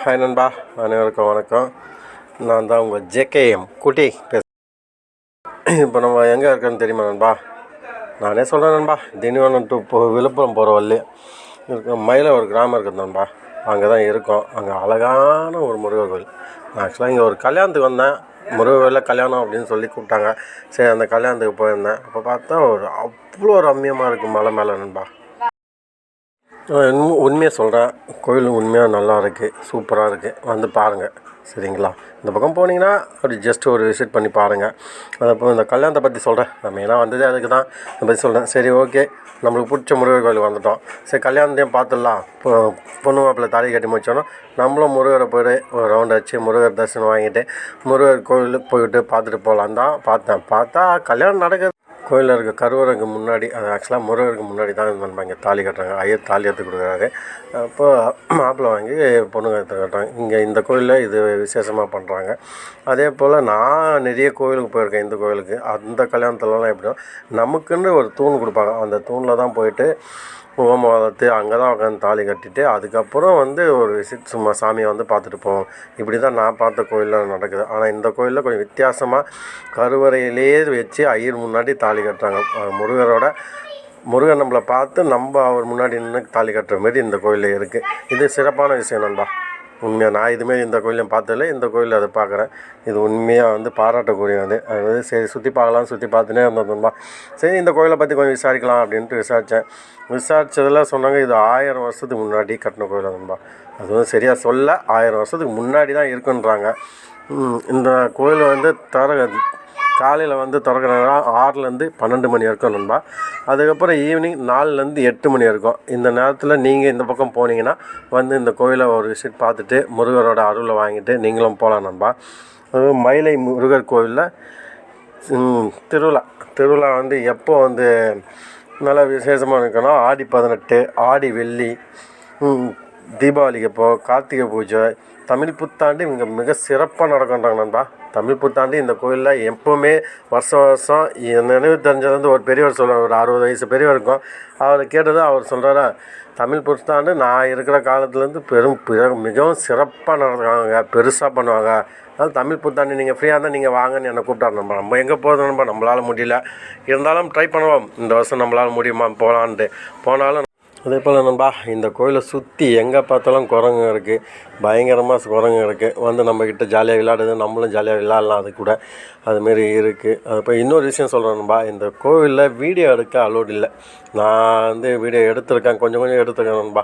Hi நண்பா, அனைவருக்கும் வணக்கம். நான் தான் உங்கள் ஜேகேஎம் குட்டி இப்போ நம்ம எங்கே இருக்கோன்னு தெரியுமா நண்பா? நானே சொல்கிறேன் நண்பா. திண்டிவனம் டு விழுப்புரம் போகிற வழி இருக்க மயில ஒரு கிராமம் இருக்குது நண்பா. அங்கே தான் இருக்கோம். அங்கே அழகான ஒரு முருகர் கோயில். நான் ஆக்சுவலாக இங்கே ஒரு கல்யாணத்துக்கு வந்தேன். முருகர் கோயிலில் கல்யாணம் அப்படின்னு சொல்லி கூப்பிட்டாங்க. சரி, அந்த கல்யாணத்துக்கு போயிருந்தேன். அப்போ பார்த்தா அவ்வளோ ரம்மியமாக இருக்குது மலை மேலே நண்பா. உண்மையாக சொல்கிறேன், கோயில் உண்மையாக நல்லா இருக்குது, சூப்பராக இருக்குது. வந்து பாருங்கள், சரிங்களா? இந்த பக்கம் போனீங்கன்னா அப்படி ஜஸ்ட் ஒரு விசிட் பண்ணி பாருங்கள். அதப்போ இந்த கல்யாணத்தை பற்றி சொல்கிறேன். நம்ம மெயினாக வந்ததே அதுக்கு தான். அதை பற்றி சொல்கிறேன். சரி, ஓகே, நம்மளுக்கு பிடிச்ச முருகர் கோயிலுக்கு வந்துட்டோம். சரி, கல்யாணத்தையும் பார்த்துடலாம். பொண்ணு மாப்பிள்ளை தாலி கட்டி முடிச்சோன்னா நம்மளும் முருகரை போய்ட்டு ஒரு ரவுண்ட் அடிச்சு முருகர் தரிசனம் வாங்கிட்டு முருகர் கோயிலுக்கு போய்ட்டு பார்த்துட்டு போகலான் தான் பார்த்தா கல்யாணம் நடக்குது. கோயிலில் இருக்க கருவறைக்கு முன்னாடி, அது ஆக்சுவலாக முருகருக்கு முன்னாடி தான் நம்ம இங்கே தாலி கட்டுறாங்க. ஐயர் தாலி எடுத்து கொடுக்குறாரு. அப்போ மாப்பிள்ளை வாங்கி பொண்ணுங்க எடுத்து கட்டுறாங்க. இங்கே இந்த கோயிலில் இது விசேஷமாக பண்ணுறாங்க. அதே போல் நான் நிறைய கோயிலுக்கு போயிருக்கேன். இந்த கோயிலுக்கு அந்த கல்யாணத்துலலாம் எப்படின்னா நமக்குன்னு ஒரு தூண் கொடுப்பாங்க. அந்த தூணில் தான் போயிட்டு ஹோமம் வளர்த்து அங்கே தான் உட்காந்து தாலி கட்டிட்டு அதுக்கப்புறம் ஒரு விசிட் சும்மா சாமியை பார்த்துட்டு போவோம். இப்படி தான் நான் பார்த்த கோயிலில் நடக்குது. ஆனால் இந்த கோயிலில் கொஞ்சம் வித்தியாசமாக கருவறையிலேயே வச்சு ஐயர் முன்னாடி தாலி கட்டுறாங்க. முருகன் நம்மளை பார்த்து நம்ம அவர் முன்னாடி நின்று தாலி கட்டுற மாரி இந்த கோயிலில் இருக்குது. இது சிறப்பான விஷயம் நண்பா. உண்மையாக நான் இதுமாரி இந்த கோயிலையும் பார்த்ததில்ல. இந்த கோயிலில் அதை பார்க்குறேன். இது உண்மையாக பாராட்டக்கூடியது. அது சரி, சுற்றி பார்த்துனே இருந்தோம்பா. சரி, இந்த கோயிலை பற்றி கொஞ்சம் விசாரிக்கலாம் அப்படின்ட்டு விசாரித்ததில் சொன்னாங்க, இது 1000 வருஷத்துக்கு முன்னாடி கட்டின கோயில் நண்பா. அது சரியாக சொல்ல 1000 வருஷத்துக்கு முன்னாடி தான் இருக்குன்றாங்க. இந்த கோயில் காலையில் திறக்கிறதுனா 6லேருந்து 12 மணி வரைக்கும் நண்பா. அதுக்கப்புறம் ஈவினிங் 4லேருந்து 8 மணி வரைக்கும். இந்த நேரத்தில் நீங்கள் இந்த பக்கம் போனீங்கன்னா இந்த கோயிலை ஒரு விசிட் பார்த்துட்டு முருகரோட அருளை வாங்கிட்டு நீங்களும் போகலாம் நண்பா. மயிலை முருகர் கோயிலில் திருவிழா எப்போ நல்லா விசேஷமாக இருக்குன்னா ஆடி 18, ஆடி வெள்ளி, தீபாவளிக்கு அப்போ, கார்த்திகை பூஜை, தமிழ் புத்தாண்டு இங்கே மிக சிறப்பாக நடக்கின்றாங்க நண்பா. தமிழ் புத்தாண்டு இந்த கோயிலில் எப்போவுமே வருஷம் நினைவு தெரிஞ்சது ஒரு பெரியவர் சொல்கிறார். ஒரு 60 வயசு பெரியவர் இருக்கும். அவரை கேட்டது அவர் சொல்கிறாரா, தமிழ் புத்தாண்டு நான் இருக்கிற காலத்துலேருந்து மிகவும் சிறப்பாக நடத்துவாங்க, பெருசாக பண்ணுவாங்க. அதாவது தமிழ் புத்தாண்டு நீங்கள் ஃப்ரீயாக இருந்தால் நீங்கள் வாங்கன்னு என்னை கூப்பிட்டாரு நண்பா. நம்ம எங்கே போகிறது நண்பா, நம்மளால் முடியல. இருந்தாலும் ட்ரை பண்ணுவோம். இந்த வருஷம் நம்மளால் முடியுமா போகலான்ட்டு. போனாலும் அதே போல் நண்பா, இந்த கோயிலை சுற்றி எங்கே பார்த்தாலும் குரங்கு இருக்குது. பயங்கரமாக குரங்கு இருக்குது. நம்மக்கிட்ட ஜாலியாக விளையாடுது. நம்மளும் ஜாலியாக விளையாடலாம். அது கூட அதுமாரி இருக்குது. அது இப்போ இன்னொரு விஷயம் சொல்கிறேன் நண்பா, இந்த கோவிலில் வீடியோ எடுக்க அலோடு இல்லை. நான் வீடியோ எடுத்திருக்கேன், கொஞ்சம் எடுத்துருக்கேன் நண்பா.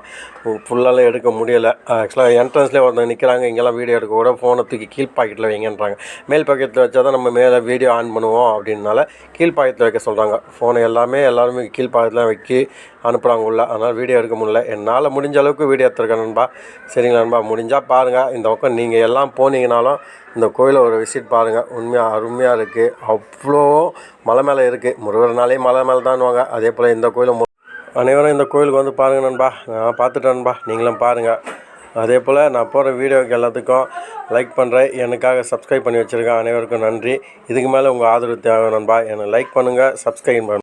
ஃபுல்லாலாம் எடுக்க முடியலை. ஆக்சுவலாக என்ட்ரன்ஸ்லேயே ஒருத்தங்க நிற்கிறாங்க. இங்கெல்லாம் வீடியோ எடுக்க கூட ஃபோனை தூக்கி கீழ் பாக்கெட்டில் வைங்கன்றாங்க. மேல் பாக்கெட்டில் வச்சா தான் நம்ம மேலே வீடியோ ஆன் பண்ணுவோம் அப்படின்னால கீழ் பாக்கெட்டில் வைக்க சொல்கிறாங்க. ஃபோனை எல்லாருமே கீழ் பாக்கெட்டில் வைக்கி அனுப்புகிறாங்க உள்ள. அதனால் வீடியோ எடுக்க முடியல. என்னால் முடிஞ்ச அளவுக்கு வீடியோ எடுத்துருக்கேன் நண்பா. சரிங்களா நண்பா? முடிஞ்சால் பாருங்கள். இந்த பக்கம் நீங்கள் எல்லாம் போனீங்கனாலும் இந்த கோயிலை ஒரு விசிட் பாருங்கள். உண்மையாக அருமையாக இருக்குது. அவ்வளோ மலை மேலே இருக்குது. முருகர்னாலே மலை மேலே தான்வாங்க. அதே போல் இந்த கோயிலும் அனைவரும் இந்த கோயிலுக்கு பாருங்கள் நண்பா. நான் பார்த்துட்டேன் நண்பா, நீங்களும் பாருங்கள். அதே போல் நான் போகிற வீடியோவுக்கு எல்லாத்துக்கும் லைக் பண்ணுறேன். எனக்காக சப்ஸ்கிரைப் பண்ணி வச்சுருக்கேன். அனைவருக்கும் நன்றி. இதுக்கு மேலே உங்கள் ஆதரவு தேவை நண்பா. என்னை லைக் பண்ணுங்கள், சப்ஸ்கிரைப் பண்ணுங்கள்.